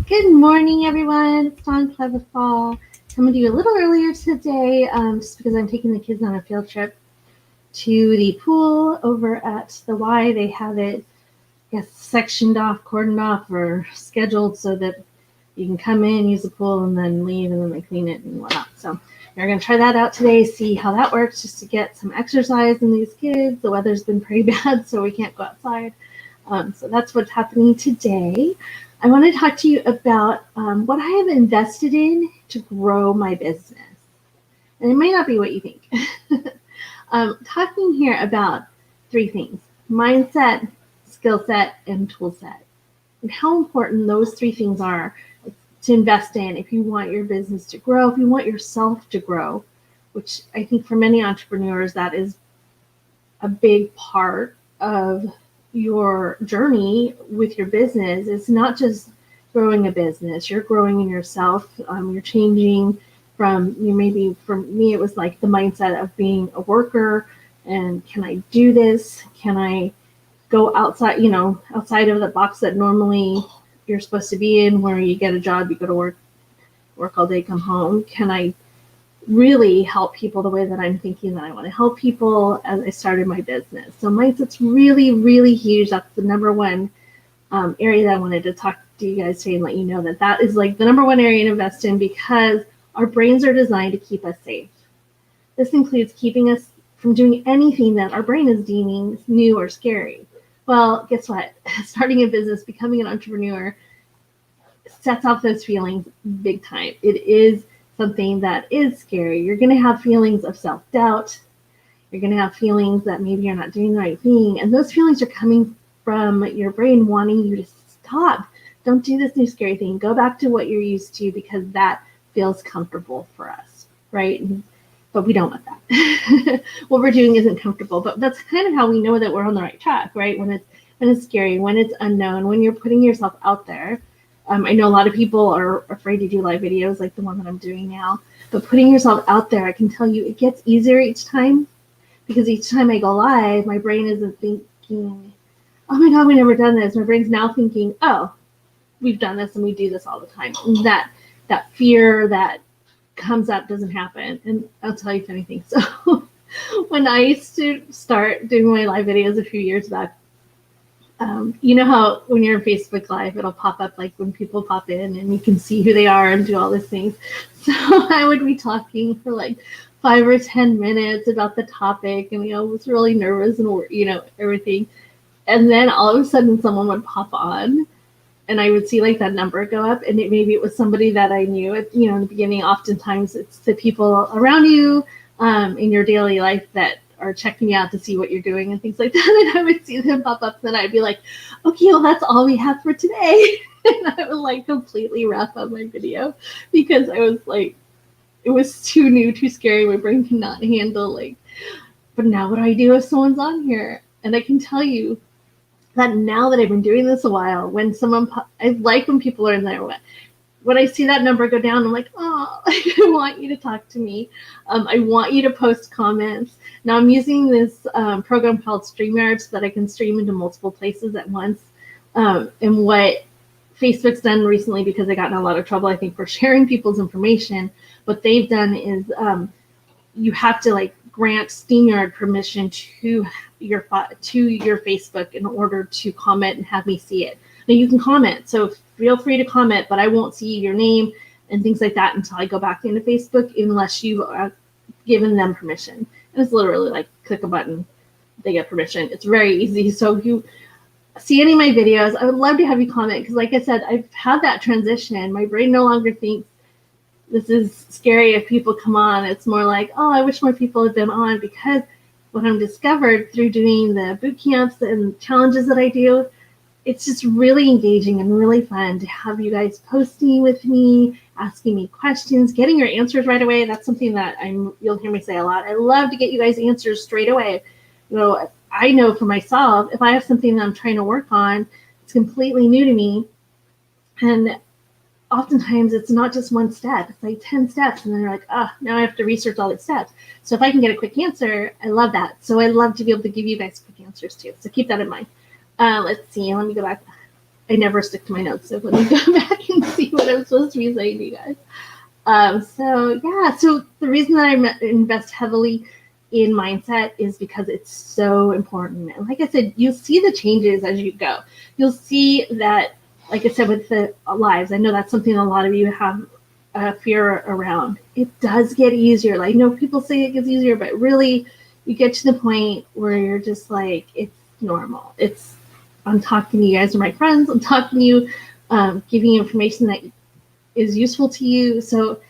Good morning, everyone. It's Dawn Cleverfall coming to you a little earlier today, just because I'm taking the kids on a field trip to the pool over at the Y. They have it, sectioned off, cordoned off, or scheduled so that you can come in, use the pool, and then leave, and then they clean it and whatnot. So we're going to try that out today, see how that works, just to get some exercise in these kids. The weather's been pretty bad, so we can't go outside. So that's what's happening today. I want to talk to you about what I have invested in to grow my business. And it may not be what you think. Talking here about three things: mindset, skill set, and tool set. And how important those three things are to invest in if you want your business to grow, if you want yourself to grow, which I think for many entrepreneurs, that is a big part of your journey with your business. It's not just growing a business, you're growing in yourself. You're changing from, maybe for me, it was like the mindset of being a worker and can I do this? Can I go outside, outside of the box that normally you're supposed to be in, where you get a job, you go to work all day, come home. Can I really help people the way that I'm thinking that I want to help people as I started my business? So mindset's really, really huge. That's the number one area that I wanted to talk to you guys today and let you know that is like the number one area to invest in, because our brains are designed to keep us safe. This includes keeping us from doing anything that our brain is deeming new or scary. Well, guess what? Starting a business, becoming an entrepreneur sets off those feelings big time. It is something that is scary. You're going to have feelings of self-doubt. You're going to have feelings that maybe you're not doing the right thing. And those feelings are coming from your brain wanting you to stop. Don't do this new scary thing. Go back to what you're used to, because that feels comfortable for us, right? But we don't want that. What we're doing isn't comfortable, but that's kind of how we know that we're on the right track, right? When it's scary, when it's unknown, when you're putting yourself out there. I know a lot of people are afraid to do live videos like the one that I'm doing now, but putting yourself out there, I can tell you it gets easier each time, because each time I go live, my brain isn't thinking, oh my God, we've never done this. My brain's now thinking, oh, we've done this and we do this all the time. And that fear that comes up doesn't happen. And I'll tell you if anything. So when I used to start doing my live videos a few years back, you know how when you're in Facebook Live, it'll pop up like when people pop in and you can see who they are and do all these things. So I would be talking for like 5 or 10 minutes about the topic, and was really nervous and everything. And then all of a sudden someone would pop on and I would see like that number go up, and maybe it was somebody that I knew. In the beginning, oftentimes it's the people around you in your daily life that are checking you out to see what you're doing and things like that. And I would see them pop up, and I'd be like, okay, well, that's all we have for today. And I would like completely wrap up my video, because I was like, it was too new, too scary. My brain cannot handle but now what do I do if someone's on here? And I can tell you that now that I've been doing this a while, when I like when people are in there, when I see that number go down, I'm like, oh, I want you to talk to me. I want you to post comments. Now I'm using this program called StreamYard so that I can stream into multiple places at once. And what Facebook's done recently, because they got in a lot of trouble, I think, for sharing people's information, what they've done is you have to grant StreamYard permission to your Facebook in order to comment and have me see it. Now you can comment, so feel free to comment, but I won't see your name and things like that until I go back into Facebook, unless you've given them permission. And it's literally like click a button, they get permission. It's very easy. So if you see any of my videos, I would love to have you comment, because like I said, I've had that transition. My brain no longer thinks this is scary if people come on. It's more like, oh, I wish more people had been on, because what I've discovered through doing the boot camps and challenges that I do, it's just really engaging and really fun to have you guys posting with me, asking me questions, getting your answers right away. That's something that you'll hear me say a lot. I love to get you guys answers straight away. I know for myself, if I have something that I'm trying to work on, it's completely new to me. And oftentimes it's not just one step, it's like 10 steps. And then you're like, oh, now I have to research all the steps. So if I can get a quick answer, I love that. So I love to be able to give you guys quick answers too. So keep that in mind. Let's see, let me go back. I never stick to my notes. So let me go back and see what I'm supposed to be saying to you guys. So the reason that I invest heavily in mindset is because it's so important. And like I said, you'll see the changes as you go. You'll see that, like I said, with the lives, I know that's something a lot of you have fear around. It does get easier. Like, I know people say it gets easier, but really you get to the point where you're just like, it's normal. I'm talking to you guys are my friends. I'm talking to you, giving you information that is useful to you. So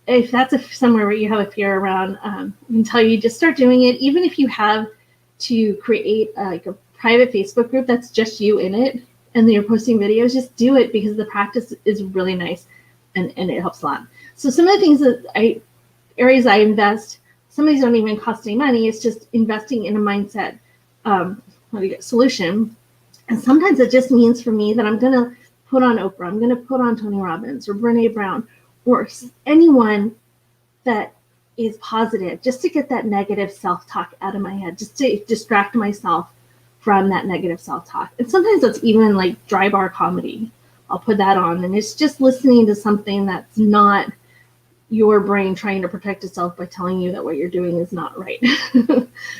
if that's somewhere where you have a fear around, I can tell you just start doing it. Even if you have to create like a private Facebook group that's just you in it, and then you're posting videos, just do it, because the practice is really nice and it helps a lot. So some of the things that areas I invest, some of these don't even cost any money. It's just investing in a mindset solution. And sometimes it just means for me that I'm going to put on Oprah, I'm going to put on Tony Robbins or Brene Brown, or anyone that is positive, just to get that negative self-talk out of my head, just to distract myself from that negative self-talk. And sometimes it's even like dry bar comedy. I'll put that on, and it's just listening to something that's not your brain trying to protect itself by telling you that what you're doing is not right.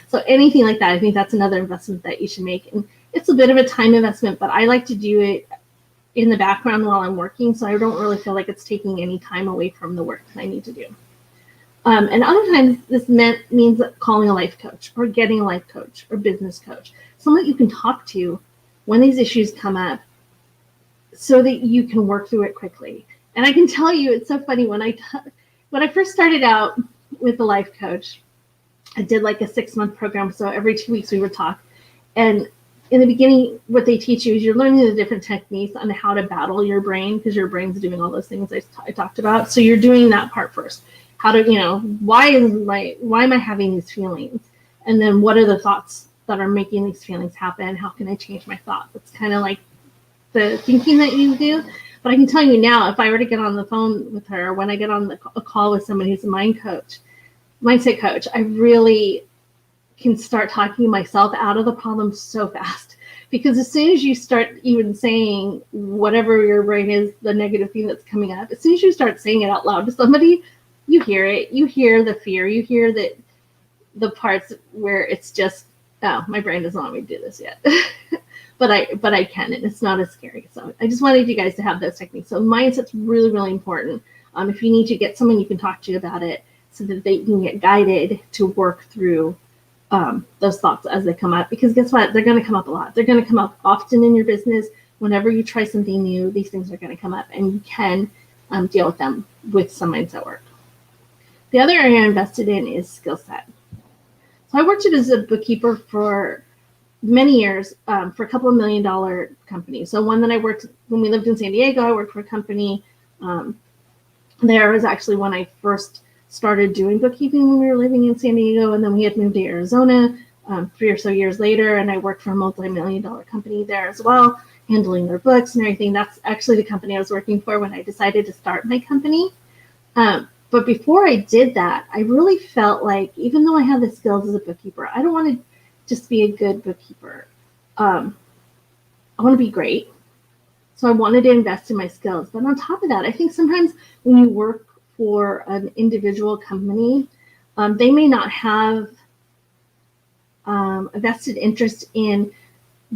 So anything like that, I think that's another investment that you should make. And it's a bit of a time investment, but I like to do it in the background while I'm working, so I don't really feel like it's taking any time away from the work that I need to do. And other times this means calling a life coach or getting a life coach or business coach, someone that you can talk to when these issues come up so that you can work through it quickly. And I can tell you, it's so funny, when I first started out with the life coach, I did like a 6-month program. So every 2 weeks we would talk. And in the beginning, what they teach you is you're learning the different techniques on how to battle your brain, because your brain's doing all those things I talked about. So you're doing that part first. How to, why am I having these feelings? And then what are the thoughts that are making these feelings happen? How can I change my thoughts? It's kind of like the thinking that you do. But I can tell you now, if I were to get on the phone with her, when I get on a call with somebody who's a mindset coach, I really can start talking myself out of the problem so fast. Because as soon as you start even saying whatever your brain is, the negative thing that's coming up, as soon as you start saying it out loud to somebody, you hear it. You hear the fear. You hear the parts where it's just, oh, my brain doesn't want me to do this yet. but I can, and it's not as scary. So I just wanted you guys to have those techniques. So mindset's really, really important. If you need to get someone you can talk to about it, so that they can get guided to work through those thoughts as they come up, because guess what? They're going to come up a lot. They're going to come up often in your business. Whenever you try something new, these things are going to come up, and you can deal with them with some mindset work. The other area I invested in is skill set. So I worked as a bookkeeper for many years for a couple of $1 million companies. So one that I worked when we lived in San Diego, I worked for a company. There was actually when I first started doing bookkeeping when we were living in San Diego, and then we had moved to Arizona 3 or so years later, and I worked for a multi-million-dollar company there as well, handling their books and everything. That's actually the company I was working for when I decided to start my company. But before I did that, I really felt like, even though I had the skills as a bookkeeper, I don't want to just be a good bookkeeper. I want to be great. So I wanted to invest in my skills. But on top of that, I think sometimes when you work for an individual company, they may not have a vested interest in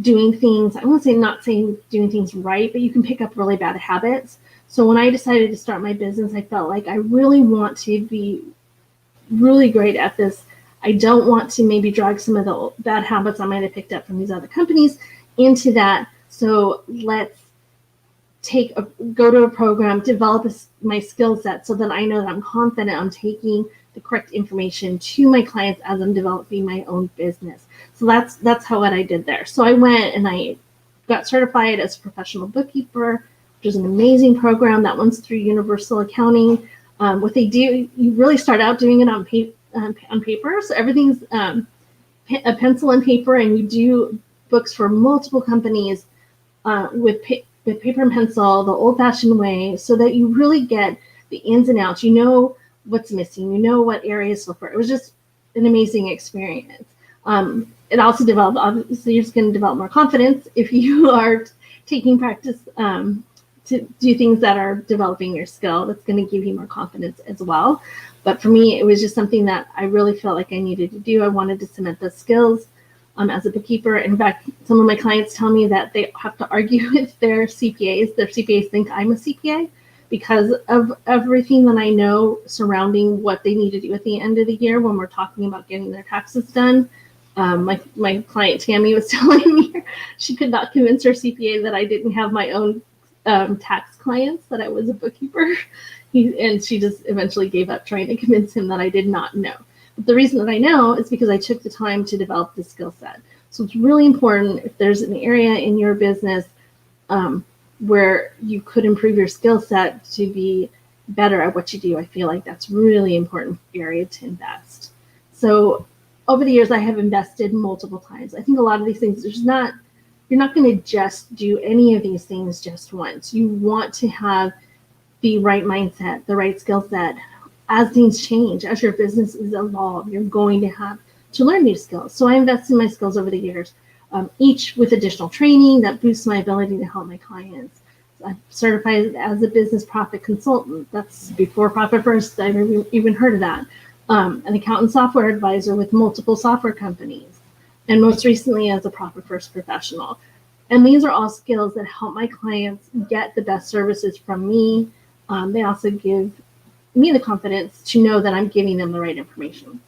doing things. I won't say not saying doing things right, but you can pick up really bad habits. So when I decided to start my business, I felt like I really want to be really great at this. I don't want to maybe drag some of the bad habits I might have picked up from these other companies into that. So let's go to a program, develop my skill set so that I know that I'm confident I'm taking the correct information to my clients as I'm developing my own business. So that's how what I did there. So I went and I got certified as a professional bookkeeper, which is an amazing program. That one's through Universal Accounting. What they do, you really start out doing it on paper. So everything's a pencil and paper, and you do books for multiple companies with paper and pencil, the old-fashioned way, so that you really get the ins and outs. You know what's missing. You know what areas to look for. It was just an amazing experience. It also developed, obviously, you're just going to develop more confidence if you are taking practice to do things that are developing your skill. That's going to give you more confidence as well. But for me, it was just something that I really felt like I needed to do. I wanted to cement those skills as a bookkeeper. In fact, some of my clients tell me that they have to argue with their CPAs. Their CPAs think I'm a CPA because of everything that I know surrounding what they need to do at the end of the year when we're talking about getting their taxes done. My client Tammy was telling me she could not convince her CPA that I didn't have my own tax clients, that I was a bookkeeper. And she just eventually gave up trying to convince him that I did not know. But the reason that I know is because I took the time to develop the skill set. So it's really important if there's an area in your business where you could improve your skill set to be better at what you do. I feel like that's really important area to invest. So over the years, I have invested multiple times. I think a lot of these things, you're not going to just do any of these things just once. You want to have the right mindset, the right skill set. As things change, as your business is evolved, you're going to have to learn new skills. So I invest in my skills over the years, each with additional training that boosts my ability to help my clients. I'm certified as a business profit consultant. That's before Profit First I even heard of that. An accountant software advisor with multiple software companies, and most recently as a Profit First professional. And these are all skills that help my clients get the best services from me. They also give me the confidence to know that I'm giving them the right information.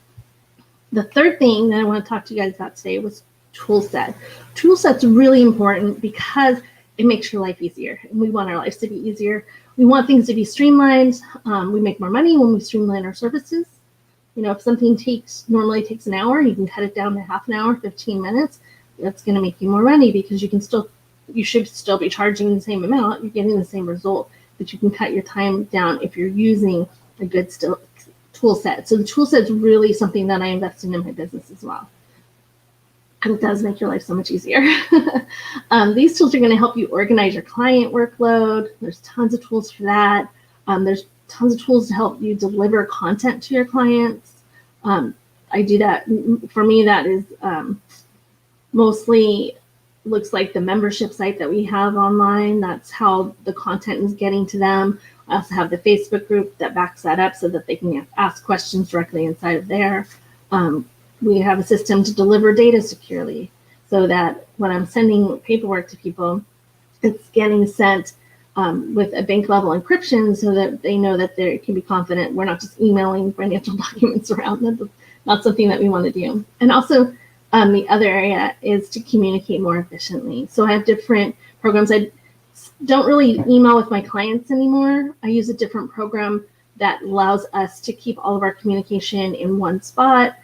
The third thing that I want to talk to you guys about today was tool set. Tool set's really important because it makes your life easier. And we want our lives to be easier. We want things to be streamlined. We make more money when we streamline our services. You know, if something normally takes an hour, you can cut it down to half an hour, 15 minutes. That's going to make you more money because you should still be charging the same amount. You're getting the same result, but you can cut your time down if you're using a good tool set. So the tool set is really something that I invest in my business as well. And it does make your life so much easier. These tools are going to help you organize your client workload. There's tons of tools for that. There's tons of tools to help you deliver content to your clients. I do that. For me, that is mostly looks like the membership site that we have online. That's how the content is getting to them. I also have the Facebook group that backs that up so that they can ask questions directly inside of there. We have a system to deliver data securely so that when I'm sending paperwork to people, it's getting sent with a bank level encryption so that they know that they can be confident. We're not just emailing financial documents around. That's not something that we want to do. And also, the other area is to communicate more efficiently. So I have different programs. I don't really email with my clients anymore. I use a different program that allows us to keep all of our communication in one spot.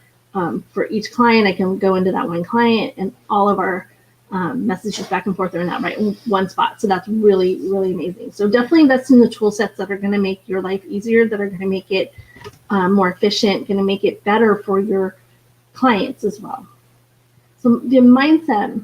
For each client, I can go into that one client and all of our messages back and forth are in that one spot. So that's really, really amazing. So definitely invest in the tool sets that are going to make your life easier, that are going to make it more efficient, going to make it better for your clients as well. So the mindset,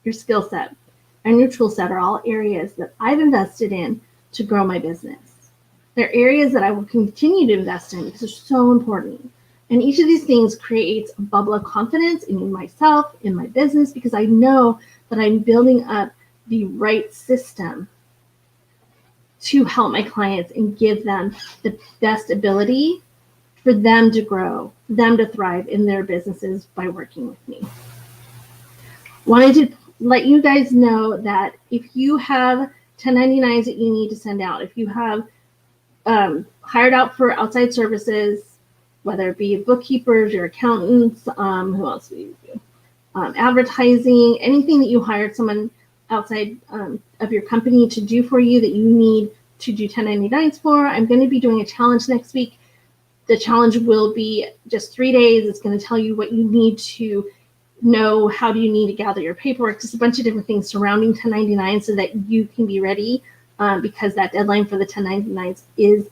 your skill set, and your tool set are all areas that I've invested in to grow my business. They're areas that I will continue to invest in because they're so important. And each of these things creates a bubble of confidence in myself, in my business, because I know that I'm building up the right system to help my clients and give them the best ability for them to grow, them to thrive in their businesses by working with me. Wanted to let you guys know that if you have 1099s that you need to send out, if you have hired out for outside services, whether it be bookkeepers, your accountants, who else do you do? Advertising, anything that you hired someone outside of your company to do for you that you need to do 1099s for, I'm going to be doing a challenge next week. The challenge will be just 3 days. It's going to tell you what you need to know, how do you need to gather your paperwork, just a bunch of different things surrounding 1099 so that you can be ready because that deadline for the 1099s is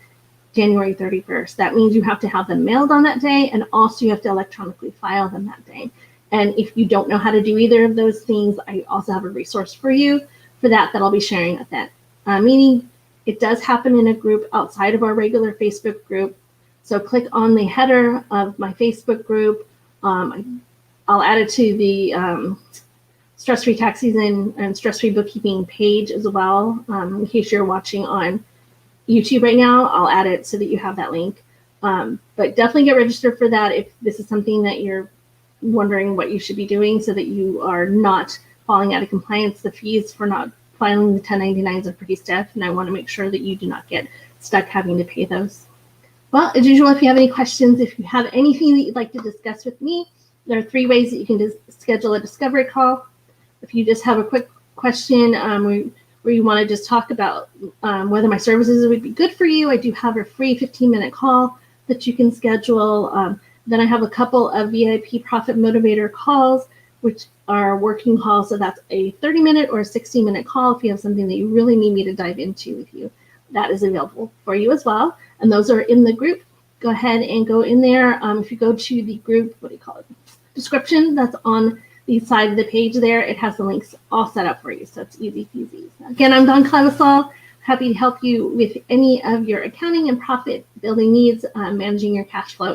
January 31st. That means you have to have them mailed on that day, and also you have to electronically file them that day. And if you don't know how to do either of those things, I also have a resource for you for that I'll be sharing at that meeting. It does happen in a group outside of our regular Facebook group. So click on the header of my Facebook group. I'll add it to the stress-free tax season and stress-free bookkeeping page as well. In case you're watching on YouTube right now, I'll add it so that you have that link. But definitely get registered for that if this is something that you're wondering what you should be doing so that you are not falling out of compliance. The fees for not filing the 1099s are pretty stiff, and I want to make sure that you do not get stuck having to pay those. Well, as usual, if you have any questions, if you have anything that you'd like to discuss with me, there are 3 ways that you can schedule a discovery call. If you just have a quick question where you want to just talk about whether my services would be good for you, I do have a free 15-minute call that you can schedule. Then I have a couple of VIP Profit Motivator calls, which are working calls. So that's a 30-minute or a 60-minute call if you have something that you really need me to dive into with you. That is available for you as well. And those are in the group. Go ahead and go in there. If you go to the group, description, that's on the side of the page there, it has the links all set up for you. So it's easy peasy. Again, I'm Dawn Clavasol. Happy to help you with any of your accounting and profit building needs, managing your cash flow